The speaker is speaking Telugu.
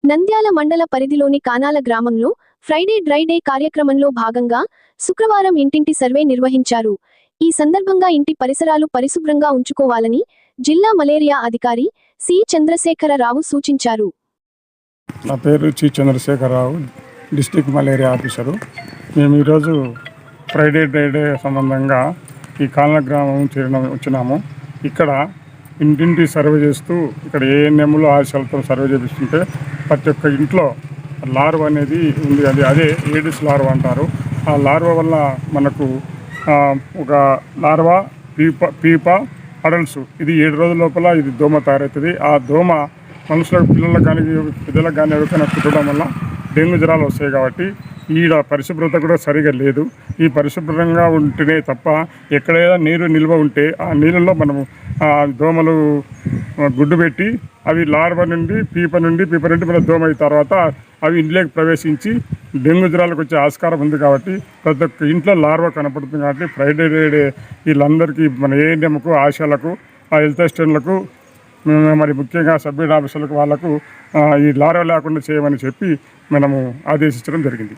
నంద్యాల మండల పరిధిలోని కానాల గ్రామంలో ఫ్రైడే డ్రై డే కార్యక్రమంలో భాగంగా శుక్రవారం ఇంటింటి సర్వే నిర్వహించారు. ఈ సందర్భంగా ఇంటి పరిసరాలు పరిశుభ్రంగా ఉంచుకోవాలని జిల్లా మలేరియా అధికారి సి చంద్రశేఖరరావు సూచించారు. నా పేరు C Chandrasekhararao, district malaria officer. మేము ఈరోజు ఫ్రైడే డ్రై డే సంబంధంగా ఈ కానాల గ్రామం వచ్చినాము. ఇక్కడ ఇంటింటి సర్వే చేస్తూ ఇక్కడ ఏఎన్ఎంలు ఆశలతో సర్వే చేపిస్తుంటే ప్రతి ఒక్క ఇంట్లో లార్వా అనేది ఉంది. అదే ఏడిస్ లార్వా అంటారు. ఆ లార్వా వల్ల మనకు ఒక లార్వా పీప అడల్ట్స్ ఇది 7 రోజుల లోపల ఇది దోమ తయారవుతుంది. ఆ దోమ మనుషులకు, పిల్లలకు కానీ పెద్దలకు కానీ ఎవరికైనా కుట్టడం వల్ల డెంగ్యూ జ్వరాలు వస్తాయి. కాబట్టి ఈడ పరిశుభ్రత కూడా సరిగా లేదు. ఈ పరిశుభ్రంగా ఉంటేనే తప్ప ఎక్కడైనా నీరు నిల్వ ఉంటే ఆ నీళ్ళల్లో మనము దోమలు గుడ్డు పెట్టి అవి లార్వా నుండి పీప నుండి మన దోమ అయిన తర్వాత అవి ఇంట్లోకి ప్రవేశించి డెంగ్యూ జ్వరాలకు వచ్చే ఆస్కారం ఉంది. కాబట్టి ప్రతి ఒక్క ఇంట్లో లార్వా కనపడుతుంది. కాబట్టి ఫ్రైడే డే వీళ్ళందరికీ మన ఏఎన్ఎంకు, ఆశాలకు, హెల్త్ అసిస్టెంట్లకు, మరి ముఖ్యంగా సబ్మిట్ ఆఫీసర్లకు వాళ్ళకు ఈ లార్వా లేకుండా చేయమని చెప్పి మనము ఆదేశించడం జరిగింది.